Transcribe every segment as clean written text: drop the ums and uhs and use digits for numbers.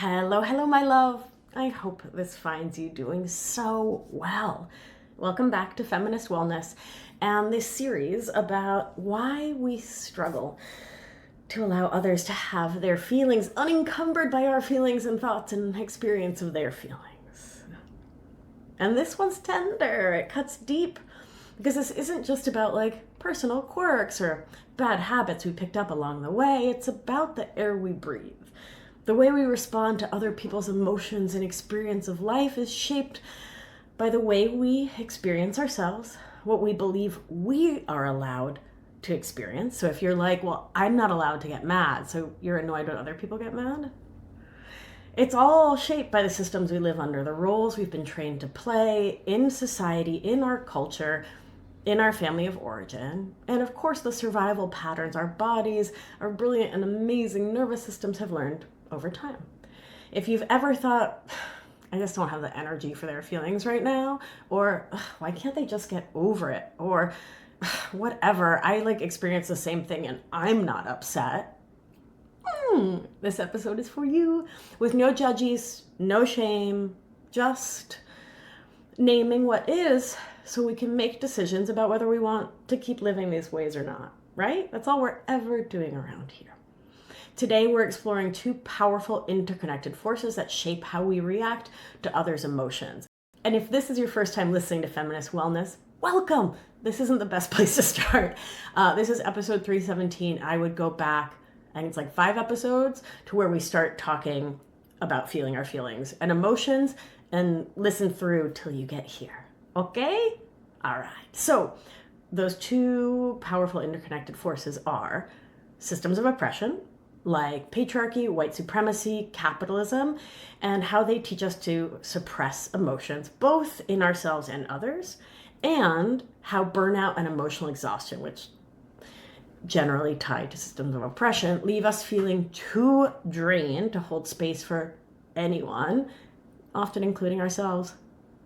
Hello, hello, my love. I hope this finds you doing so well. Welcome back to Feminist Wellness and this series about why we struggle to allow others to have their feelings unencumbered by our feelings and thoughts and experience of their feelings. And this one's tender. It cuts deep because this isn't just about personal quirks or bad habits we picked up along the way. It's about the air we breathe. The way we respond to other people's emotions and experience of life is shaped by the way we experience ourselves, what we believe we are allowed to experience. So if you're like, well, I'm not allowed to get mad, so you're annoyed when other people get mad. It's all shaped by the systems we live under, the roles we've been trained to play in society, in our culture, in our family of origin, and of course the survival patterns our bodies, our brilliant and amazing nervous systems have learned over time. If you've ever thought, I just don't have the energy for their feelings right now, or why can't they just get over it, or whatever, I experience the same thing and I'm not upset, this episode is for you, with no judges, no shame, just naming what is so we can make decisions about whether we want to keep living these ways or not, right? That's all we're ever doing around here. Today, we're exploring two powerful interconnected forces that shape how we react to others' emotions. And if this is your first time listening to Feminist Wellness, welcome! This isn't the best place to start. This is episode 317. I would go back, and it's 5 episodes, to where we start talking about feeling our feelings and emotions, and listen through till you get here. Okay? All right. So, those two powerful interconnected forces are systems of oppression, like patriarchy, white supremacy, capitalism, and how they teach us to suppress emotions, both in ourselves and others, and how burnout and emotional exhaustion, which generally tied to systems of oppression, leave us feeling too drained to hold space for anyone, often including ourselves,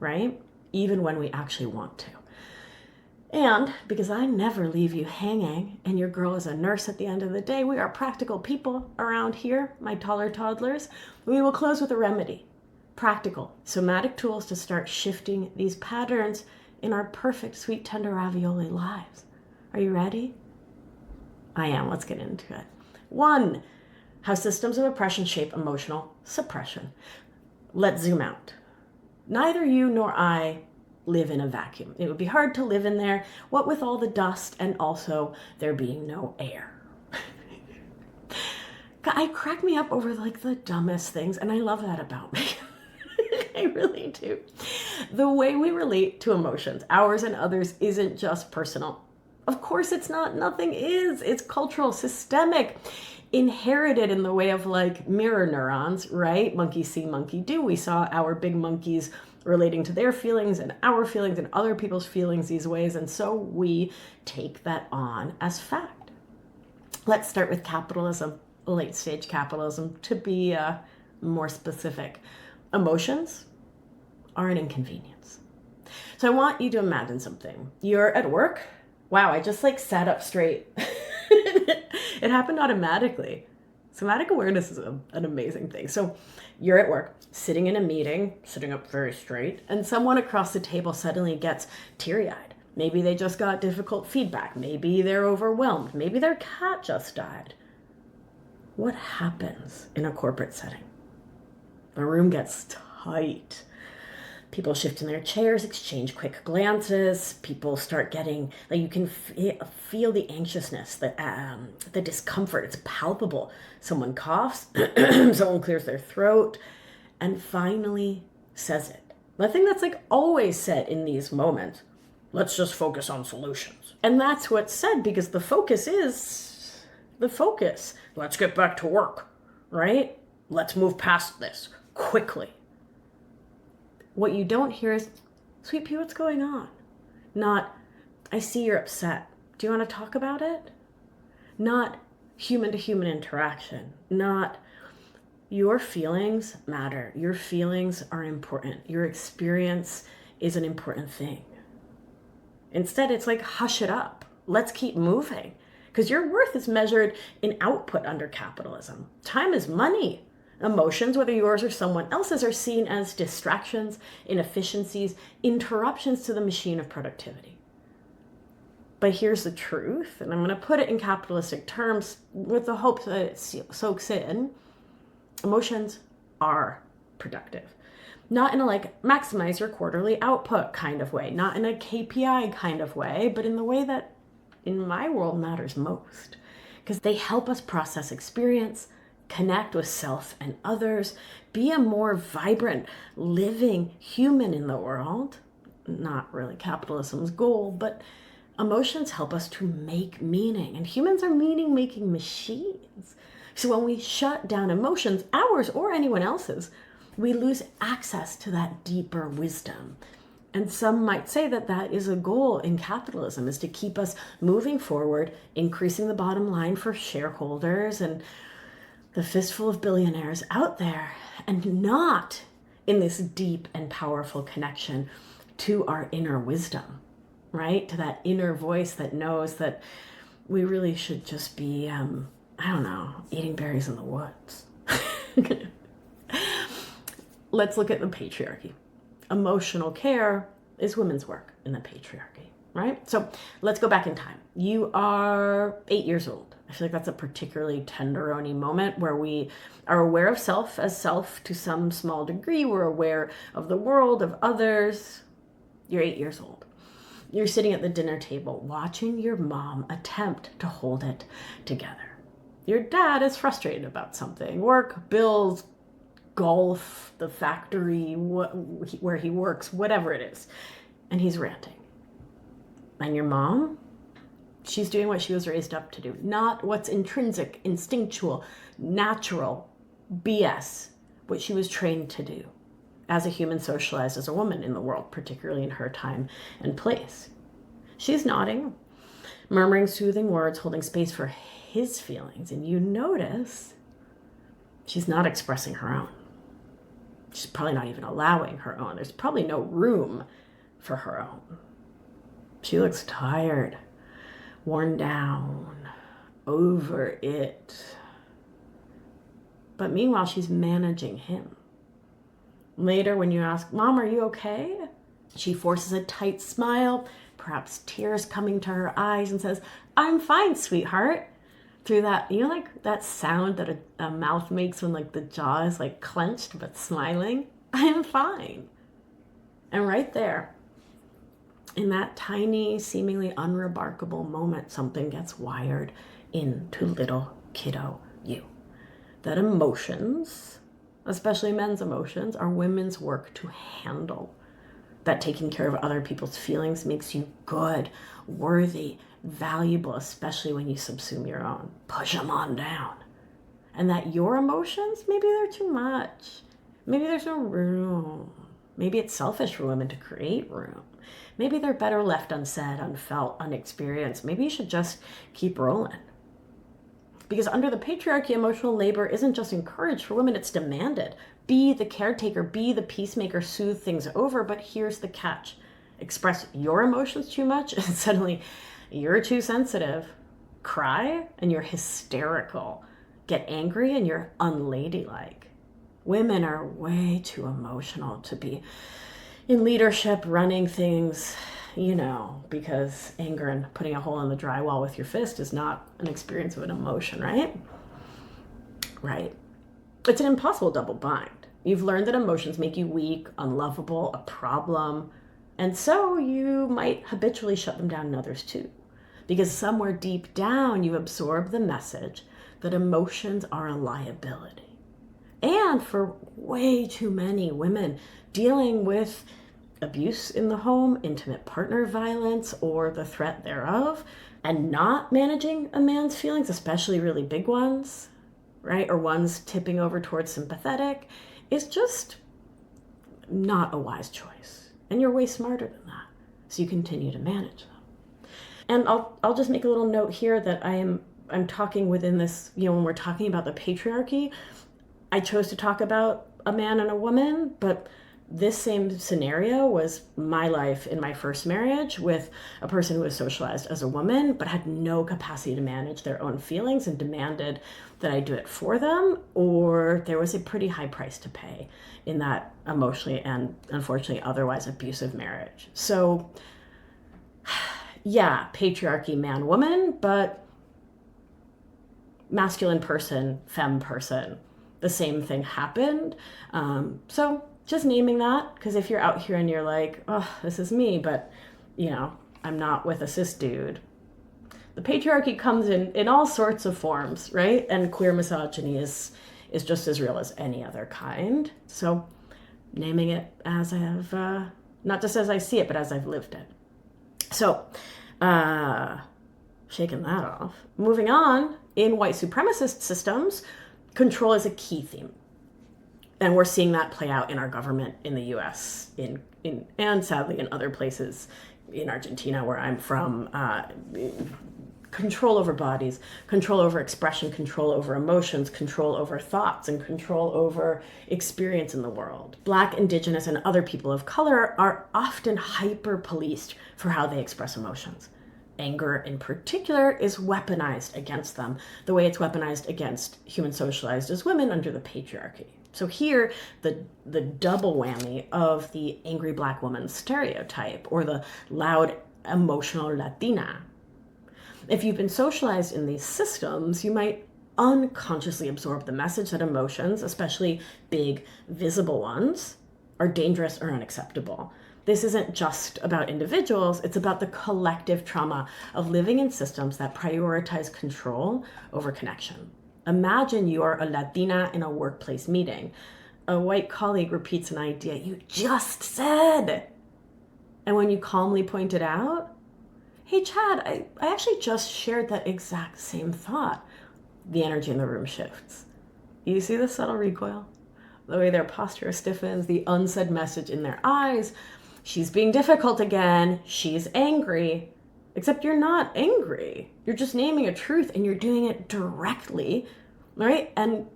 right? Even when we actually want to. And because I never leave you hanging, and your girl is a nurse at the end of the day, we are practical people around here, my taller toddlers. We will close with a remedy. Practical, somatic tools to start shifting these patterns in our perfect, sweet, tender ravioli lives. Are you ready? I am. Let's get into it. 1, how systems of oppression shape emotional suppression. Let's zoom out. Neither you nor I live in a vacuum. It would be hard to live in there, what with all the dust and also there being no air. I crack me up over the dumbest things, and I love that about me. I really do. The way we relate to emotions, ours and others, isn't just personal. Of course it's not. Nothing is. It's cultural, systemic, inherited in the way of mirror neurons, right? Monkey see, monkey do. We saw our big monkeys relating to their feelings and our feelings and other people's feelings these ways, and so we take that on as fact. Let's start with capitalism, late stage capitalism, to be more specific. Emotions are an inconvenience. So I want you to imagine something. You're at work. Wow, I just sat up straight. It happened automatically. Somatic awareness is an amazing thing. So you're at work, sitting in a meeting, sitting up very straight, and someone across the table suddenly gets teary-eyed. Maybe they just got difficult feedback. Maybe they're overwhelmed. Maybe their cat just died. What happens in a corporate setting? The room gets tight. People shift in their chairs, exchange quick glances. People start getting, you can feel the anxiousness, the discomfort. It's palpable. Someone coughs, someone clears their throat, and finally says it. The thing that's always said in these moments, let's just focus on solutions. And that's what's said because the focus is the focus. Let's get back to work, right? Let's move past this quickly. What you don't hear is, sweet pea, what's going on? Not, I see you're upset. Do you want to talk about it? Not human to human interaction. Not, your feelings matter. Your feelings are important. Your experience is an important thing. Instead, it's hush it up. Let's keep moving. Because your worth is measured in output under capitalism. Time is money. Emotions, whether yours or someone else's, are seen as distractions, inefficiencies, interruptions to the machine of productivity. But here's the truth, and I'm going to put it in capitalistic terms with the hope that it soaks in. Emotions are productive. Not in a maximize your quarterly output kind of way, not in a KPI kind of way, but in the way that in my world matters most. Because they help us process experience, connect with self and others, be a more vibrant, living human in the world. Not really capitalism's goal, but emotions help us to make meaning, and humans are meaning-making machines. So when we shut down emotions, ours or anyone else's, we lose access to that deeper wisdom. And some might say that that is a goal in capitalism, is to keep us moving forward, increasing the bottom line for shareholders and the fistful of billionaires out there, and not in this deep and powerful connection to our inner wisdom. Right? To that inner voice that knows that we really should just be, eating berries in the woods. Let's look at the patriarchy. Emotional care is women's work in the patriarchy, right? So let's go back in time. You are 8 years old. I feel like that's a particularly tenderoni moment where we are aware of self as self to some small degree. We're aware of the world, of others. You're 8 years old. You're sitting at the dinner table watching your mom attempt to hold it together. Your dad is frustrated about something, work, bills, golf, the factory, where he works, whatever it is. And he's ranting. And your mom, she's doing what she was raised up to do, not what's intrinsic, instinctual, natural, BS, what she was trained to do as a human socialized as a woman in the world, particularly in her time and place. She's nodding, murmuring soothing words, holding space for his feelings, and you notice she's not expressing her own. She's probably not even allowing her own. There's probably no room for her own. She looks tired, worn down, over it. But meanwhile, she's managing him. Later, when you ask, Mom, are you okay? She forces a tight smile, perhaps tears coming to her eyes, and says, I'm fine, sweetheart. Through that, that sound that a mouth makes when the jaw is clenched but smiling? I am fine. And right there, in that tiny, seemingly unremarkable moment, something gets wired into little kiddo you. That emotions, especially men's emotions, are women's work to handle. That taking care of other people's feelings makes you good, worthy, valuable, especially when you subsume your own. Push them on down. And that your emotions, maybe they're too much. Maybe there's no room. Maybe it's selfish for women to create room. Maybe they're better left unsaid, unfelt, unexperienced. Maybe you should just keep rolling. Because under the patriarchy, emotional labor isn't just encouraged for women, it's demanded. Be the caretaker, be the peacemaker, soothe things over. But here's the catch. Express your emotions too much and suddenly you're too sensitive. Cry and you're hysterical. Get angry and you're unladylike. Women are way too emotional to be in leadership, running things, because anger and putting a hole in the drywall with your fist is not an experience of an emotion, right? Right. It's an impossible double bind. You've learned that emotions make you weak, unlovable, a problem, and so you might habitually shut them down in others too. Because somewhere deep down, you absorb the message that emotions are a liability. And for way too many women dealing with abuse in the home, intimate partner violence, or the threat thereof, and not managing a man's feelings, especially really big ones, right? Or ones tipping over towards sympathetic, is just not a wise choice. And you're way smarter than that. So you continue to manage them. And I'll just make a little note here that I'm talking within this, when we're talking about the patriarchy, I chose to talk about a man and a woman, but This same scenario was my life in my first marriage with a person who was socialized as a woman but had no capacity to manage their own feelings and demanded that I do it for them, or there was a pretty high price to pay in that emotionally and unfortunately otherwise abusive marriage. So yeah, patriarchy, man, woman, but masculine person, femme person, the same thing happened. So just naming that, because if you're out here and you're like, oh, this is me, but I'm not with a cis dude. The patriarchy comes in all sorts of forms, right? And queer misogyny is just as real as any other kind. So naming it as I have, not just as I see it, but as I've lived it. So, shaking that off. Moving on, in white supremacist systems, control is a key theme. And we're seeing that play out in our government in the US, and sadly in other places, in Argentina, where I'm from. Control over bodies, control over expression, control over emotions, control over thoughts, and control over experience in the world. Black, Indigenous, and other people of color are often hyper-policed for how they express emotions. Anger, in particular, is weaponized against them, the way it's weaponized against human socialized as women under the patriarchy. So here, the double whammy of the angry Black woman stereotype, or the loud, emotional Latina. If you've been socialized in these systems, you might unconsciously absorb the message that emotions, especially big, visible ones, are dangerous or unacceptable. This isn't just about individuals, it's about the collective trauma of living in systems that prioritize control over connection. Imagine you're a Latina in a workplace meeting. A white colleague repeats an idea you just said. And when you calmly point it out, hey, Chad, I actually just shared that exact same thought. The energy in the room shifts. You see the subtle recoil? The way their posture stiffens, the unsaid message in their eyes. She's being difficult again. She's angry. Except you're not angry. You're just naming a truth and you're doing it directly, right? And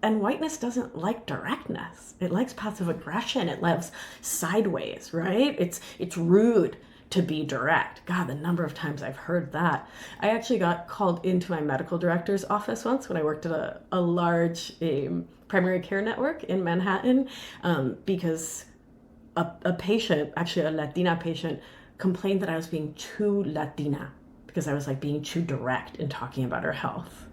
whiteness doesn't like directness. It likes passive aggression. It lives sideways, right? It's rude to be direct. God, the number of times I've heard that. I actually got called into my medical director's office once when I worked at a large primary care network in Manhattan, because a patient, actually a Latina patient, complained that I was being too Latina because I was like being too direct in talking about her health.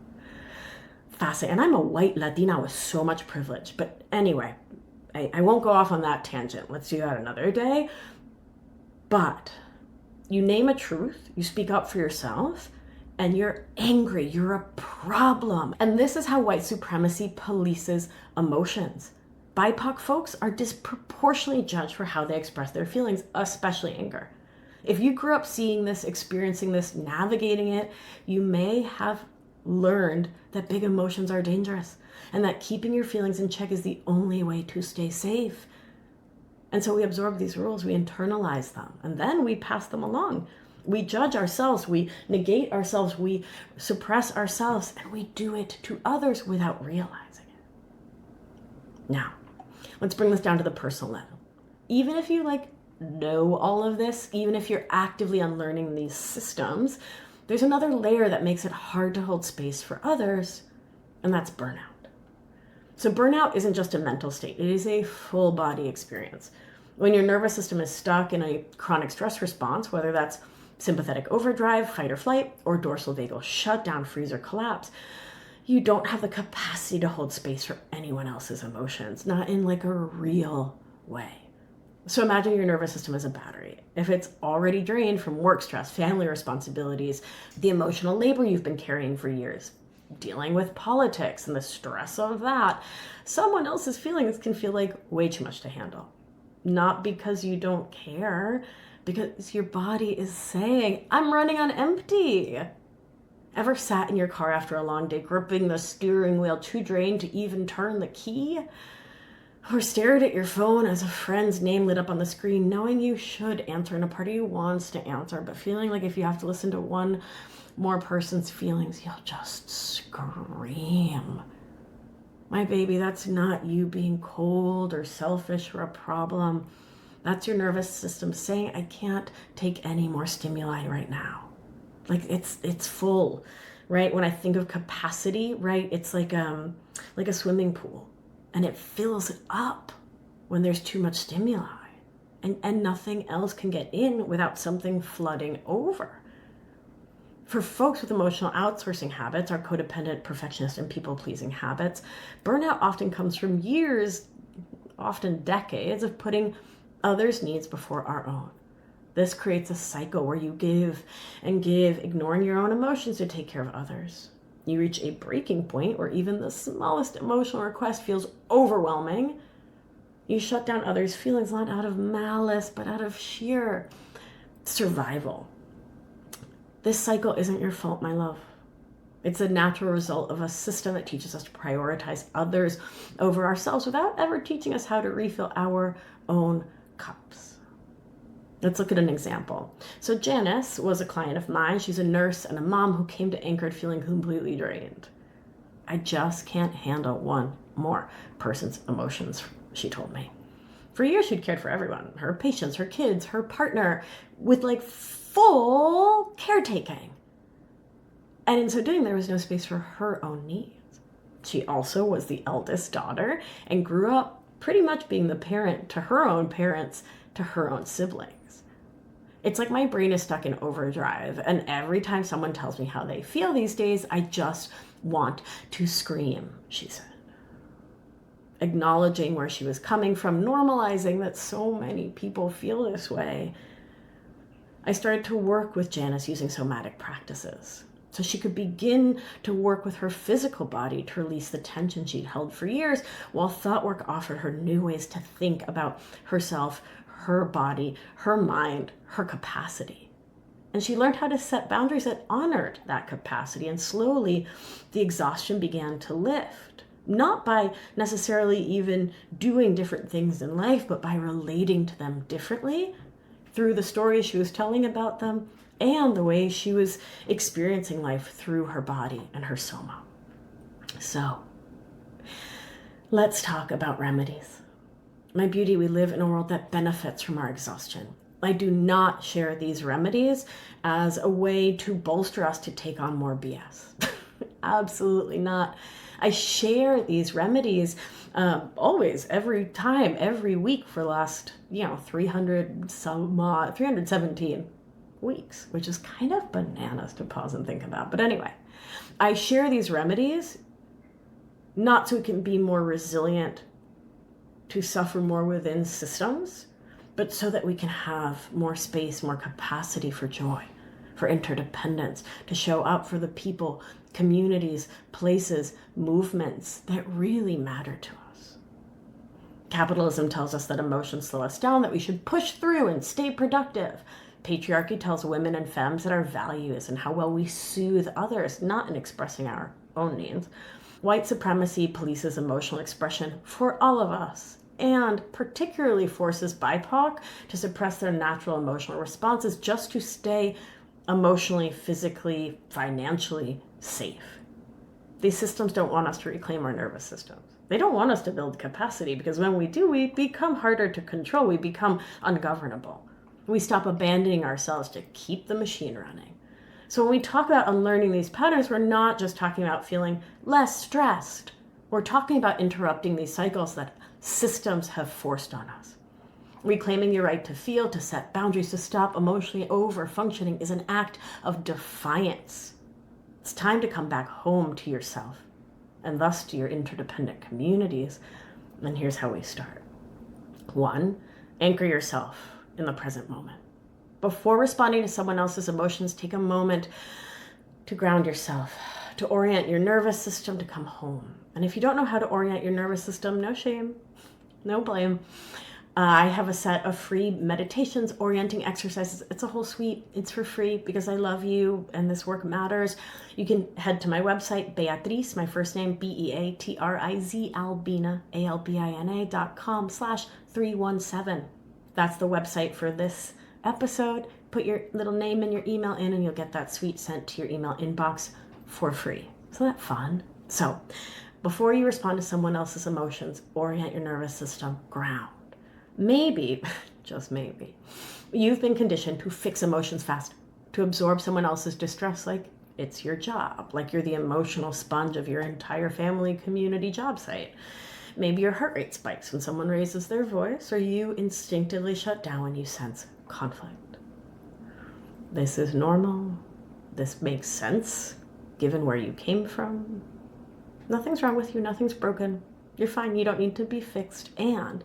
Fascinating. And I'm a white Latina with so much privilege. But anyway, I won't go off on that tangent. Let's do that another day. But you name a truth, you speak up for yourself, and you're angry, you're a problem. And this is how white supremacy polices emotions. BIPOC folks are disproportionately judged for how they express their feelings, especially anger. If you grew up seeing this, experiencing this, navigating it, you may have learned that big emotions are dangerous and that keeping your feelings in check is the only way to stay safe. And so we absorb these rules, we internalize them, and then we pass them along. We judge ourselves, we negate ourselves, we suppress ourselves, and we do it to others without realizing it. Now, let's bring this down to the personal level. Even if you know all of this, even if you're actively unlearning these systems, there's another layer that makes it hard to hold space for others, and that's burnout. So burnout isn't just a mental state, it is a full body experience. When your nervous system is stuck in a chronic stress response, whether that's sympathetic overdrive, fight or flight, or dorsal vagal shutdown, freeze or collapse, you don't have the capacity to hold space for anyone else's emotions, not in a real way. So imagine your nervous system as a battery. If it's already drained from work stress, family responsibilities, the emotional labor you've been carrying for years, dealing with politics and the stress of that, someone else's feelings can feel like way too much to handle. Not because you don't care, because your body is saying, I'm running on empty. Ever sat in your car after a long day, gripping the steering wheel too drained to even turn the key? Or stared at your phone as a friend's name lit up on the screen, knowing you should answer and a part of you wants to answer, but feeling like if you have to listen to one more person's feelings, you'll just scream. My baby, that's not you being cold or selfish or a problem. That's your nervous system saying, I can't take any more stimuli right now. Like it's full, right? When I think of capacity, right, it's like a swimming pool, and it fills up when there's too much stimuli, and nothing else can get in without something flooding over. For folks with emotional outsourcing habits, our codependent, perfectionist, and people-pleasing habits, burnout often comes from years, often decades, of putting others' needs before our own. This creates a cycle where you give and give, ignoring your own emotions to take care of others. You reach a breaking point where even the smallest emotional request feels overwhelming. You shut down others' feelings not out of malice, but out of sheer survival. This cycle isn't your fault, my love. It's a natural result of a system that teaches us to prioritize others over ourselves without ever teaching us how to refill our own cups. Let's look at an example. So Janice was a client of mine. She's a nurse and a mom who came to Anchored feeling completely drained. I just can't handle one more person's emotions, she told me. For years, she'd cared for everyone, her patients, her kids, her partner, with like full caretaking. And in so doing, there was no space for her own needs. She also was the eldest daughter and grew up pretty much being the parent to her own parents, to her own siblings. It's like my brain is stuck in overdrive, and every time someone tells me how they feel these days, I just want to scream, she said. Acknowledging where she was coming from, normalizing that so many people feel this way, I started to work with Janice using somatic practices so she could begin to work with her physical body to release the tension she'd held for years, while thought work offered her new ways to think about herself, her body, her mind, her capacity. And she learned how to set boundaries that honored that capacity, and slowly the exhaustion began to lift. Not by necessarily even doing different things in life, but by relating to them differently through the stories she was telling about them and the way she was experiencing life through her body and her soma. So, let's talk about remedies. My beauty, we live in a world that benefits from our exhaustion. I do not share these remedies as a way to bolster us to take on more BS. Absolutely not. I share these remedies always, every time, every week for the last, 317 weeks, which is kind of bananas to pause and think about. But anyway, I share these remedies not so we can be more resilient to suffer more within systems, but so that we can have more space, more capacity for joy, for interdependence, to show up for the people, communities, places, movements that really matter to us. Capitalism tells us that emotions slow us down, that we should push through and stay productive. Patriarchy tells women and femmes that our value is in how well we soothe others, not in expressing our own needs. White supremacy polices emotional expression for all of us, and particularly forces BIPOC to suppress their natural emotional responses just to stay emotionally, physically, financially safe. These systems don't want us to reclaim our nervous systems. They don't want us to build capacity, because when we do, we become harder to control. We become ungovernable. We stop abandoning ourselves to keep the machine running. So when we talk about unlearning these patterns, we're not just talking about feeling less stressed. We're talking about interrupting these cycles that systems have forced on us. Reclaiming your right to feel, to set boundaries, to stop emotionally over-functioning is an act of defiance. It's time to come back home to yourself, and thus to your interdependent communities. And here's how we start. 1, anchor yourself in the present moment. Before responding to someone else's emotions, take a moment to ground yourself, to orient your nervous system to come home. And if you don't know how to orient your nervous system, no shame, no blame. I have a set of free meditations, orienting exercises. It's a whole suite. It's for free because I love you and this work matters. You can head to my website, Beatriz, my first name, Beatriz, Albina, ALBINA.com/317. That's the website for this episode. Put your little name and your email in, and you'll get that suite sent to your email inbox for free. Isn't that fun? So Before you respond to someone else's emotions, orient your nervous system, ground. Maybe, just maybe, you've been conditioned to fix emotions fast, to absorb someone else's distress like it's your job, like you're the emotional sponge of your entire family community job site. Maybe your heart rate spikes when someone raises their voice, or you instinctively shut down when you sense conflict. This is normal. This makes sense, given where you came from. Nothing's wrong with you. Nothing's broken. You're fine. You don't need to be fixed. And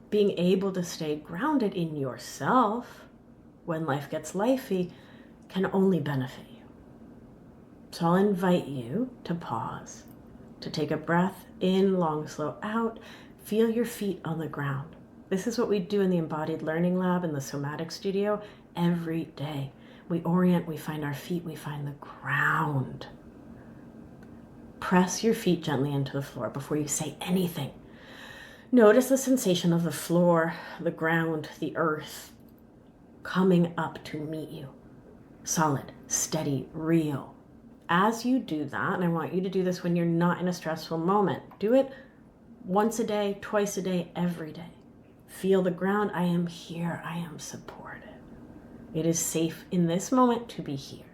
being able to stay grounded in yourself when life gets lifey can only benefit you. So I'll invite you to pause, to take a breath in, long, slow out. Feel your feet on the ground. This is what we do in the Embodied Learning Lab in the Somatic Studio every day. We orient, we find our feet, we find the ground. Press your feet gently into the floor before you say anything. Notice the sensation of the floor, the ground, the earth coming up to meet you. Solid, steady, real. As you do that, and I want you to do this when you're not in a stressful moment, do it once a day, twice a day, every day. Feel the ground. I am here. I am supported. It is safe in this moment to be here.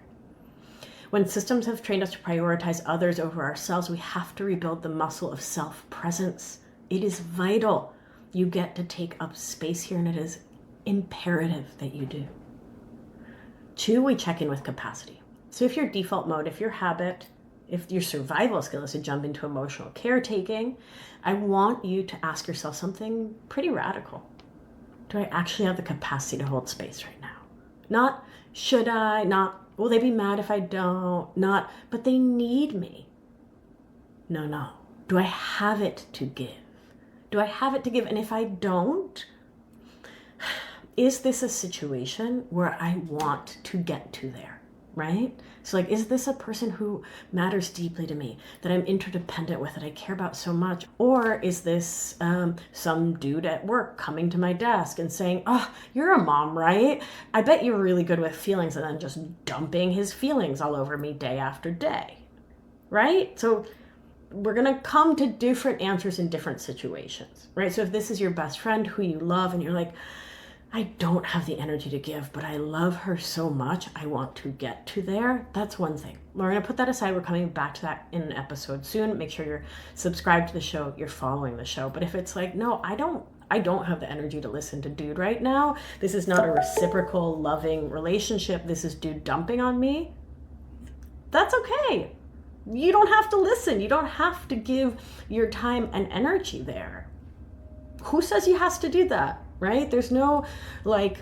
When systems have trained us to prioritize others over ourselves, we have to rebuild the muscle of self-presence. It is vital. You get to take up space here, and it is imperative that you do. 2, we check in with capacity. So if your default mode, if your habit, if your survival skill is to jump into emotional caretaking, I want you to ask yourself something pretty radical. Do I actually have the capacity to hold space right now? Not, should I? Not, will they be mad if I don't? Not, but they need me. No. Do I have it to give? Do I have it to give? And if I don't, is this a situation where I want to get to there, right? So like, is this a person who matters deeply to me, that I'm interdependent with, that I care about so much? Or is this some dude at work coming to my desk and saying, oh, you're a mom, right? I bet you're really good with feelings, and then just dumping his feelings all over me day after day, right? So we're going to come to different answers in different situations, right? So if this is your best friend who you love and you're like, I don't have the energy to give, but I love her so much, I want to get to there. That's one thing. We're going to put that aside. We're coming back to that in an episode soon. Make sure you're subscribed to the show, you're following the show. But if it's like, no, I don't have the energy to listen to dude right now. This is not a reciprocal, loving relationship. This is dude dumping on me. That's okay. You don't have to listen. You don't have to give your time and energy there. Who says you has to do that? Right? There's no, like,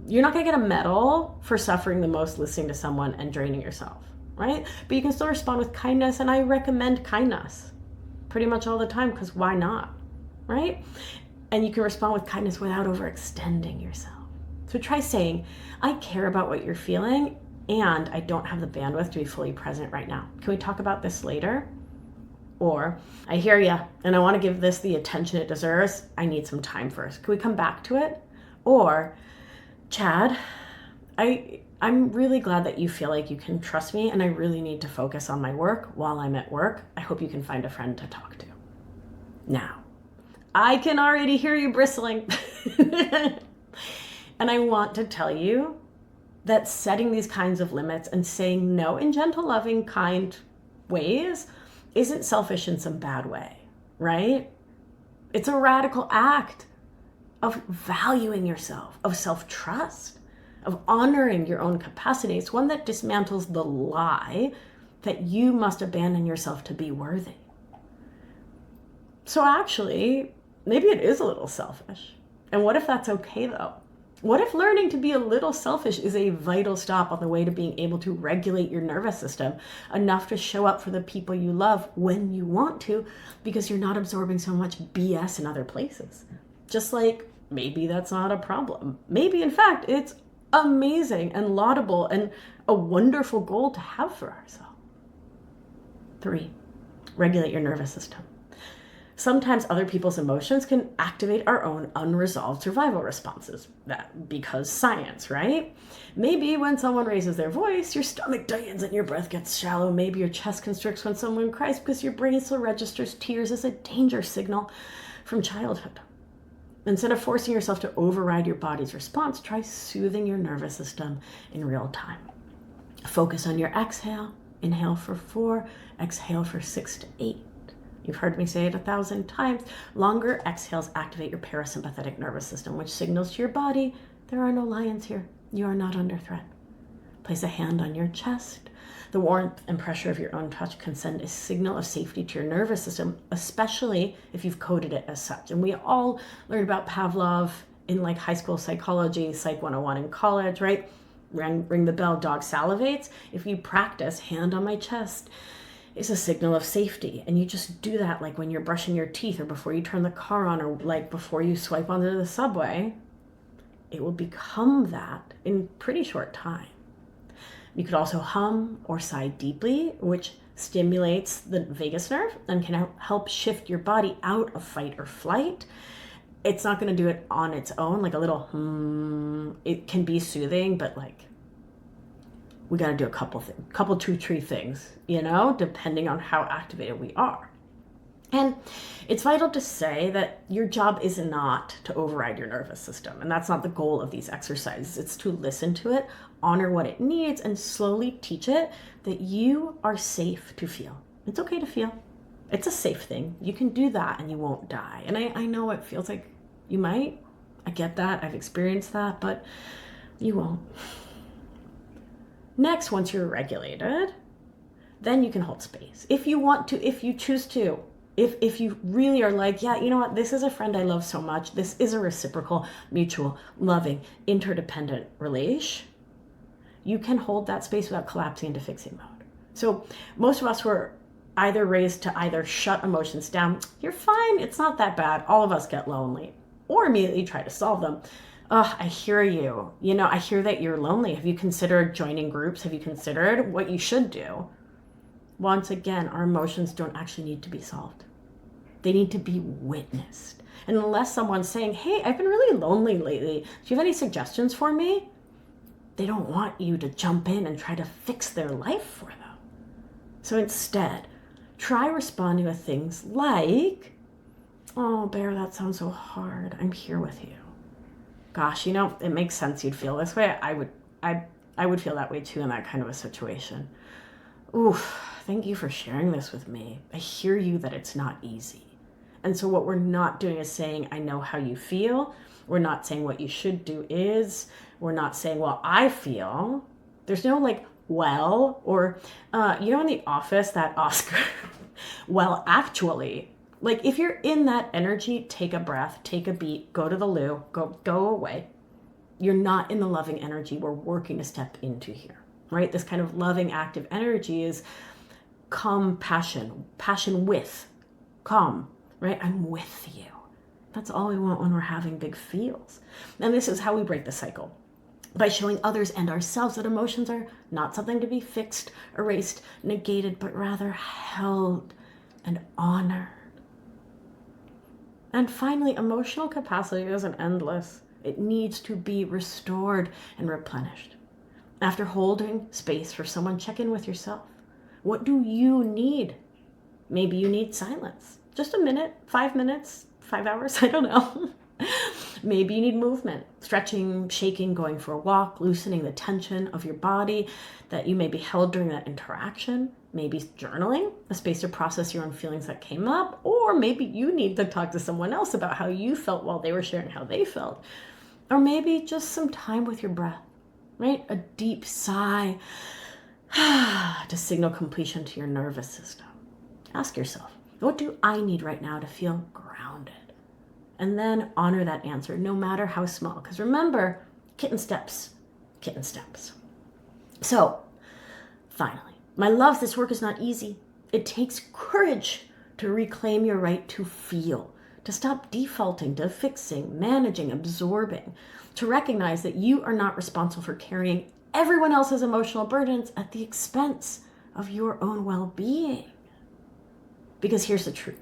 you're not going to get a medal for suffering the most listening to someone and draining yourself, right? But you can still respond with kindness, and I recommend kindness pretty much all the time, because why not, right? And you can respond with kindness without overextending yourself. So try saying, I care about what you're feeling, and I don't have the bandwidth to be fully present right now. Can we talk about this later? Or, I hear ya, and I want to give this the attention it deserves. I need some time first. Can we come back to it? Or, Chad, I'm really glad that you feel like you can trust me, and I really need to focus on my work while I'm at work. I hope you can find a friend to talk to. Now, I can already hear you bristling. And I want to tell you that setting these kinds of limits and saying no in gentle, loving, kind ways isn't selfish in some bad way, right? It's a radical act of valuing yourself, of self-trust, of honoring your own capacity. It's one that dismantles the lie that you must abandon yourself to be worthy. So actually, maybe it is a little selfish. And what if that's okay though? What if learning to be a little selfish is a vital stop on the way to being able to regulate your nervous system enough to show up for the people you love when you want to, because you're not absorbing so much BS in other places? Just like, maybe that's not a problem. Maybe, in fact, it's amazing and laudable and a wonderful goal to have for ourselves. 3, regulate your nervous system. Sometimes other people's emotions can activate our own unresolved survival responses. That because science, right? Maybe when someone raises their voice, your stomach tightens and your breath gets shallow. Maybe your chest constricts when someone cries because your brain still registers tears as a danger signal from childhood. Instead of forcing yourself to override your body's response, try soothing your nervous system in real time. Focus on your exhale. Inhale for 4, exhale for 6 to 8. You've heard me say it 1,000 times. Longer exhales activate your parasympathetic nervous system, which signals to your body, there are no lions here. You are not under threat. Place a hand on your chest. The warmth and pressure of your own touch can send a signal of safety to your nervous system, especially if you've coded it as such. And we all learned about Pavlov in like high school psychology, Psych 101 in college, right? Ring the bell, dog salivates. If you practice hand on my chest, is a signal of safety. And you just do that like when you're brushing your teeth or before you turn the car on or like before you swipe onto the subway. It will become that in pretty short time. You could also hum or sigh deeply, which stimulates the vagus nerve and can help shift your body out of fight or flight. It's not going to do it on its own, like a little It can be soothing, but like we got to do a couple 2-3 things, depending on how activated we are. And it's vital to say that your job is not to override your nervous system. And that's not the goal of these exercises. It's to listen to it, honor what it needs, and slowly teach it that you are safe to feel. It's okay to feel. It's a safe thing. You can do that and you won't die. And I know it feels like you might. I get that. I've experienced that, but you won't. Next, once you're regulated, then you can hold space. If you want to, if you choose to, if you really are like, yeah, you know what, this is a friend I love so much. This is a reciprocal, mutual, loving, interdependent relation. You can hold that space without collapsing into fixing mode. So most of us were either raised to either shut emotions down. You're fine. It's not that bad. All of us get lonely. Or immediately try to solve them. I hear you. I hear that you're lonely. Have you considered joining groups? Have you considered what you should do? Once again, our emotions don't actually need to be solved. They need to be witnessed. And unless someone's saying, hey, I've been really lonely lately. Do you have any suggestions for me? They don't want you to jump in and try to fix their life for them. So instead, try responding with things like, oh, Bear, that sounds so hard. I'm here with you. Gosh, it makes sense you'd feel this way. I would feel that way too in that kind of a situation. Oof, thank you for sharing this with me. I hear you that it's not easy. And so what we're not doing is saying, I know how you feel. We're not saying what you should do is. We're not saying, well, I feel. There's no like, well, or, in The Office, that Oscar, well, actually, like if you're in that energy, take a breath, take a beat, go to the loo, go away. You're not in the loving energy we're working to step into here, right? This kind of loving, active energy is compassion, passion with, calm, right? I'm with you. That's all we want when we're having big feels. And this is how we break the cycle. By showing others and ourselves that emotions are not something to be fixed, erased, negated, but rather held and honored. And finally, emotional capacity isn't endless. It needs to be restored and replenished. After holding space for someone, check in with yourself. What do you need? Maybe you need silence. Just a minute, 5 minutes, 5 hours, I don't know. Maybe you need movement, stretching, shaking, going for a walk, loosening the tension of your body that you may be held during that interaction. Maybe journaling, a space to process your own feelings that came up. Or maybe you need to talk to someone else about how you felt while they were sharing how they felt. Or maybe just some time with your breath, right? A deep sigh to signal completion to your nervous system. Ask yourself, what do I need right now to feel grounded? And then honor that answer, no matter how small. Because remember, kitten steps. So, finally, my loves, this work is not easy. It takes courage to reclaim your right to feel, to stop defaulting to fixing, managing, absorbing, to recognize that you are not responsible for carrying everyone else's emotional burdens at the expense of your own well-being. Because here's the truth.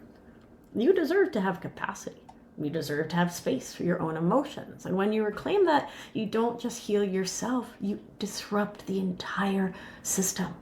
You deserve to have capacity. You deserve to have space for your own emotions. And when you reclaim that, you don't just heal yourself, you disrupt the entire system.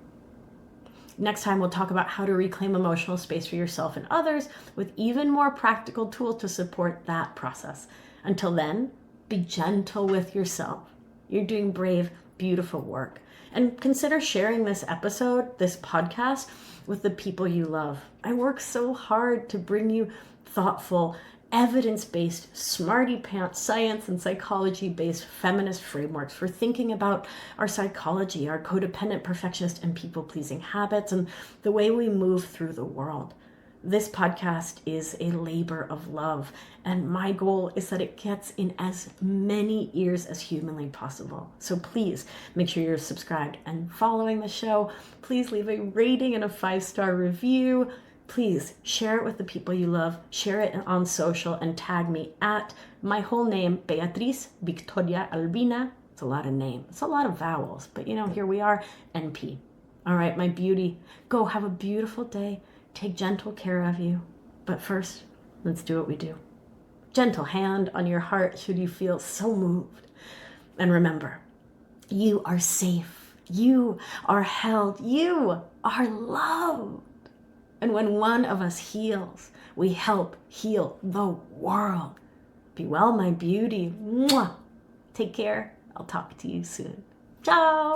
Next time, we'll talk about how to reclaim emotional space for yourself and others with even more practical tools to support that process. Until then, be gentle with yourself. You're doing brave, beautiful work. And consider sharing this episode, this podcast, with the people you love. I work so hard to bring you thoughtful, evidence-based, smarty pants, science and psychology-based feminist frameworks for thinking about our psychology, our codependent, perfectionist, and people-pleasing habits, and the way we move through the world. This podcast is a labor of love, and my goal is that it gets in as many ears as humanly possible. So please make sure you're subscribed and following the show. Please leave a rating and a 5-star review. Please share it with the people you love, share it on social, and tag me at my whole name, Beatriz Victoria Albina. It's a lot of names. It's a lot of vowels, but here we are, NP. All right, my beauty, go have a beautiful day. Take gentle care of you. But first, let's do what we do. Gentle hand on your heart should you feel so moved. And remember, you are safe. You are held. You are loved. And when one of us heals, we help heal the world. Be well, my beauty. Mwah. Take care. I'll talk to you soon. Ciao.